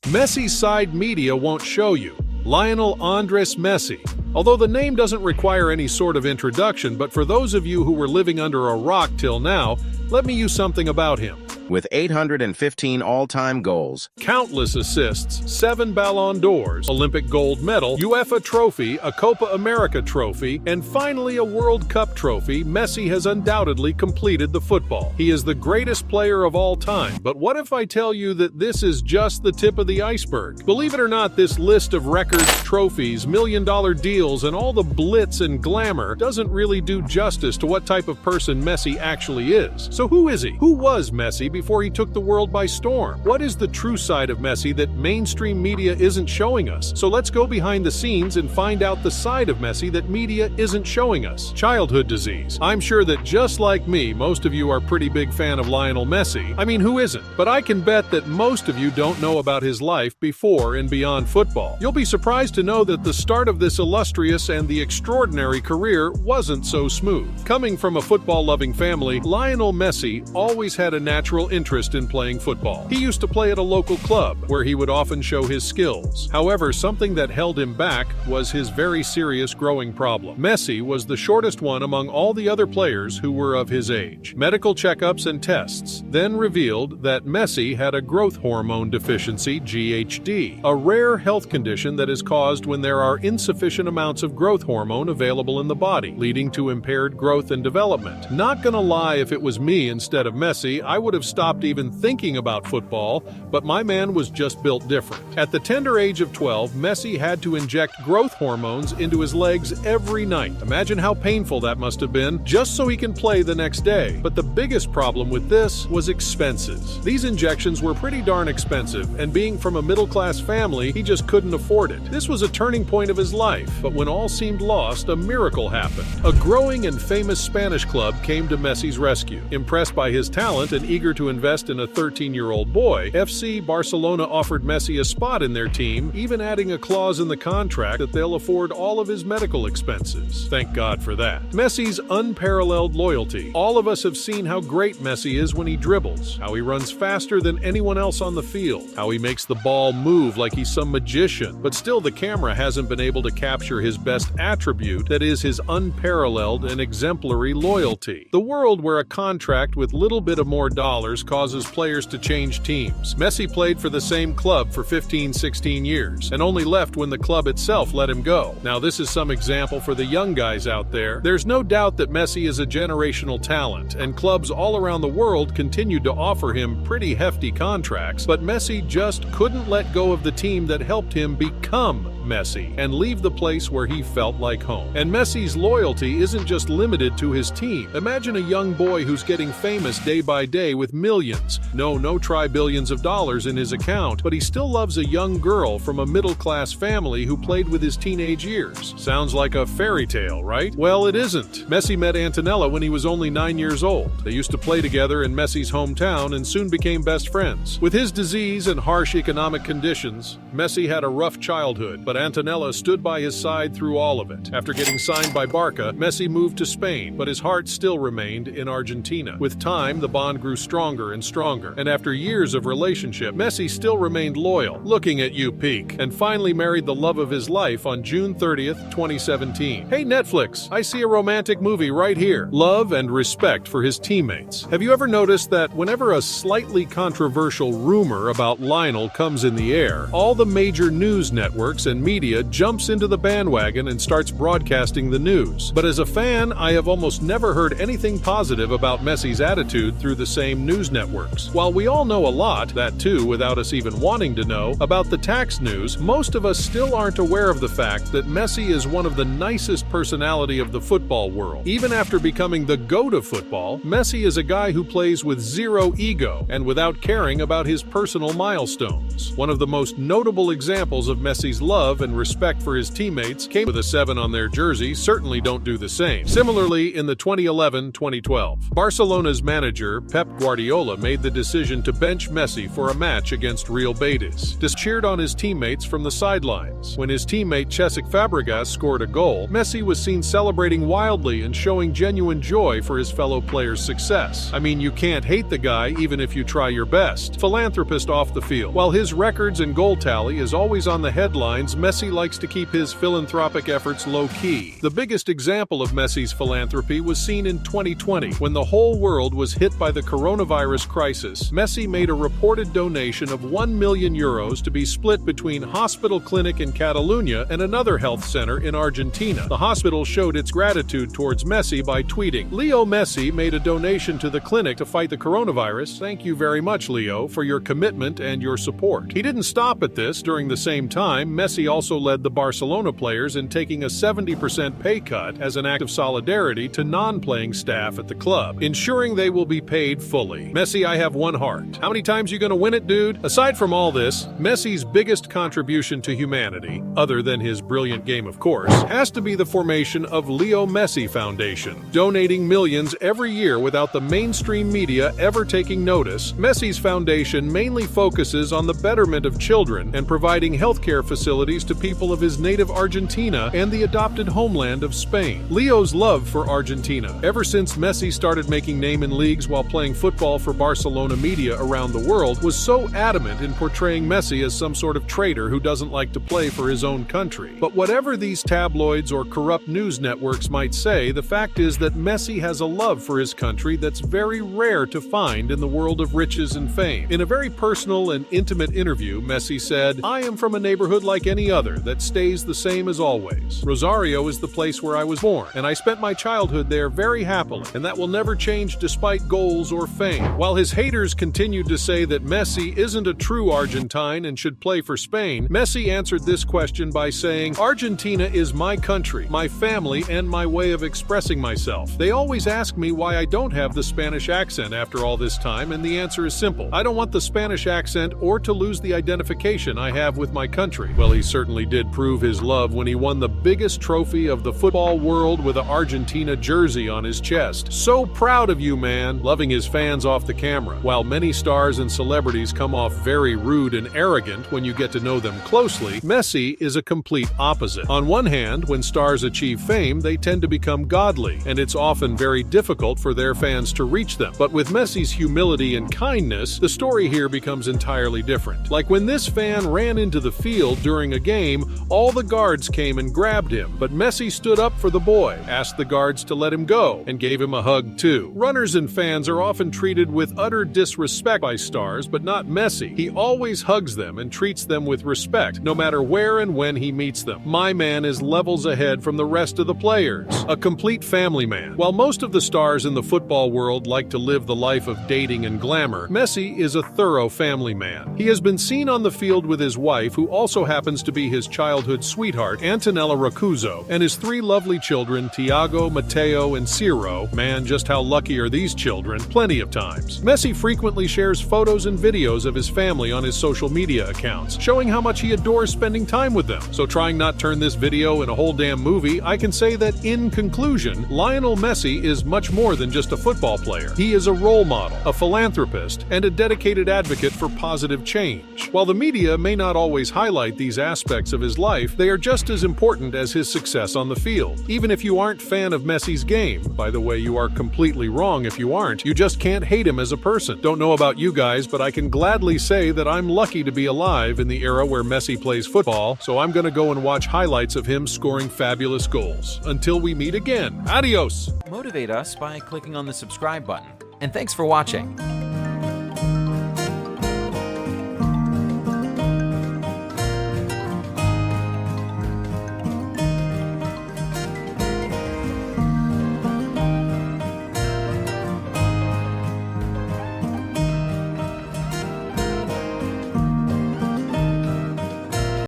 Messi's side media won't show you. Lionel Andres Messi. Although the name doesn't require any sort of introduction, but for those of you who were living under a rock till now, let me use something about him. With 815 all-time goals, countless assists, 7 Ballon d'Ors, Olympic gold medal, UEFA trophy, a Copa America trophy, and finally a World Cup trophy, Messi has undoubtedly completed the football. He is the greatest player of all time, but what if I tell you that this is just the tip of the iceberg? Believe it or not, this list of records, trophies, million-dollar deals, and all the blitz and glamour doesn't really do justice to what type of person Messi actually is. So who is he? Who was Messi before he took the world by storm? What is the true side of Messi that mainstream media isn't showing us? So let's go behind the scenes and find out the side of Messi that media isn't showing us. Childhood disease. I'm sure that just like me, most of you are pretty big fan of Lionel Messi. I mean, who isn't? But I can bet that most of you don't know about his life before and beyond football. You'll be surprised to know that the start of this illustrious and the extraordinary career wasn't so smooth. Coming from a football-loving family, Lionel Messi always had a natural interest in playing football. He used to play at a local club, where he would often show his skills. However, something that held him back was his very serious growing problem. Messi was the shortest one among all the other players who were of his age. Medical checkups and tests then revealed that Messi had a growth hormone deficiency, GHD, a rare health condition that is caused when there are insufficient amounts of growth hormone available in the body, leading to impaired growth and development. Not gonna lie, if it was me instead of Messi, I would have stopped even thinking about football, but my man was just built different. At the tender age of 12, Messi had to inject growth hormones into his legs every night. Imagine how painful that must have been, just so he can play the next day. But the biggest problem with this was expenses. These injections were pretty darn expensive, and being from a middle-class family, he just couldn't afford it. This was a turning point of his life, but when all seemed lost, a miracle happened. A growing and famous Spanish club came to Messi's rescue. Impressed by his talent and eager to invest in a 13-year-old boy, FC Barcelona offered Messi a spot in their team, even adding a clause in the contract that they'll afford all of his medical expenses. Thank God for that. Messi's unparalleled loyalty. All of us have seen how great Messi is when he dribbles, how he runs faster than anyone else on the field, how he makes the ball move like he's some magician, but still the camera hasn't been able to capture his best attribute, that is his unparalleled and exemplary loyalty. The world where a contract with little bit of more dollars causes players to change teams. Messi played for the same club for 15-16 years, and only left when the club itself let him go. Now this is some example for the young guys out there. There's no doubt that Messi is a generational talent, and clubs all around the world continued to offer him pretty hefty contracts, but Messi just couldn't let go of the team that helped him become Messi and leave the place where he felt like home. And Messi's loyalty isn't just limited to his team. Imagine a young boy who's getting famous day by day with millions, no tri-billions of dollars in his account, but he still loves a young girl from a middle-class family who played with his teenage years. Sounds like a fairy tale, right? Well, it isn't. Messi met Antonella when he was only 9 years old. They used to play together in Messi's hometown and soon became best friends. With his disease and harsh economic conditions, Messi had a rough childhood, but Antonella stood by his side through all of it. After getting signed by Barca, Messi moved to Spain, but his heart still remained in Argentina. With time, the bond grew stronger and stronger, and after years of relationship, Messi still remained loyal. Looking at you, peak, and finally married the love of his life on June 30th, 2017. Hey Netflix, I see a romantic movie right here. Love and respect for his teammates. Have you ever noticed that whenever a slightly controversial rumor about Lionel comes in the air, all the major news networks and media jumps into the bandwagon and starts broadcasting the news? But as a fan, I have almost never heard anything positive about Messi's attitude through the same news networks. While we all know a lot, that too without us even wanting to know, about the tax news, most of us still aren't aware of the fact that Messi is one of the nicest personality of the football world. Even after becoming the GOAT of football, Messi is a guy who plays with zero ego and without caring about his personal milestones. One of the most notable examples of Messi's love and respect for his teammates came with a 7 on their jersey. Certainly don't do the same. Similarly, in the 2011-2012, Barcelona's manager Pep Guardiola made the decision to bench Messi for a match against Real Betis. Cheered on his teammates from the sidelines. When his teammate Cesc Fabregas scored a goal, Messi was seen celebrating wildly and showing genuine joy for his fellow players' success. I mean, you can't hate the guy even if you try your best. Philanthropist off the field. While his his records and goal tally is always on the headlines, Messi likes to keep his philanthropic efforts low-key. The biggest example of Messi's philanthropy was seen in 2020, when the whole world was hit by the coronavirus crisis. Messi made a reported donation of €1 million to be split between hospital clinic in Catalonia and another health center in Argentina. The hospital showed its gratitude towards Messi by tweeting, "Leo Messi made a donation to the clinic to fight the coronavirus. Thank you very much, Leo, for your commitment and your support." He didn't stop at this. During the same time, Messi also led the Barcelona players in taking a 70% pay cut as an act of solidarity to non-playing staff at the club, ensuring they will be paid fully. Messi, I have one heart. How many times you gonna win it, dude? Aside from all this, Messi's biggest contribution to humanity, other than his brilliant game of course, has to be the formation of Leo Messi Foundation. Donating millions every year without the mainstream media ever taking notice, Messi's foundation mainly focuses on the betterment of children and providing healthcare facilities to people of his native Argentina and the adopted homeland of Spain. Leo's love for Argentina. Ever since Messi started making name in leagues while playing football for Barcelona media around the world, was so adamant in portraying Messi as some sort of traitor who doesn't like to play for his own country. But whatever these tabloids or corrupt news networks might say, the fact is that Messi has a love for his country that's very rare to find in the world of riches and fame. In a very personal and intimate interview, Messi said, "I am from a neighborhood like any other that stays the same as always. Rosario is the place where I was born, and I spent my childhood there very happily, and that will never change despite goals or fame." While his haters continued to say that Messi isn't a true Argentine and should play for Spain, Messi answered this question by saying, "Argentina is my country, my family, and my way of expressing myself. They always ask me why I don't have the Spanish accent after all this time, and the answer is simple. I don't want the Spanish accent or to lose the identification I have with my country." Well, he certainly did prove his love when he won the biggest trophy of the football world with an Argentina jersey on his chest. So proud of you, man, loving his fans off the camera. While many stars and celebrities come off very rude and arrogant when you get to know them closely, Messi is a complete opposite. On one hand, when stars achieve fame, they tend to become godly, and it's often very difficult for their fans to reach them. But with Messi's humility and kindness, the story here becomes entirely different. Like when this fan ran into the field during a game, all the guards came and grabbed him, but Messi stood up for the boy, asked the guards to let him go, and gave him a hug too. Runners and fans are often treated with utter disrespect by stars, but not Messi. He always hugs them and treats them with respect, no matter where and when he meets them. My man is levels ahead from the rest of the players. A complete family man. While most of the stars in the football world like to live the life of dating and glamour, Messi is a thorough family man. He has been seen on the field with his wife, who also happens to be his childhood sweetheart, Antonella Rocuzzo, and his three lovely children, Tiago, Matteo, and Ciro. Man, just how lucky are these children? Plenty of times. Messi frequently shares photos and videos of his family on his social media accounts, showing how much he adores spending time with them. So trying not turn this video in a whole damn movie, I can say that in conclusion, Lionel Messi is much more than just a football player. He is a role model, a philanthropist, and a dedicated advocate for positive change. While the media may not always highlight these aspects of his life, they are just as important as his success on the field. Even if you aren't a fan of Messi's game, by the way, you are completely wrong if you aren't, you just can't hate him as a person. Don't know about you guys, but I can gladly say that I'm lucky to be alive in the era where Messi plays football, so I'm gonna go and watch highlights of him scoring fabulous goals. Until we meet again, adios! Motivate us by clicking on the subscribe button. And thanks for watching.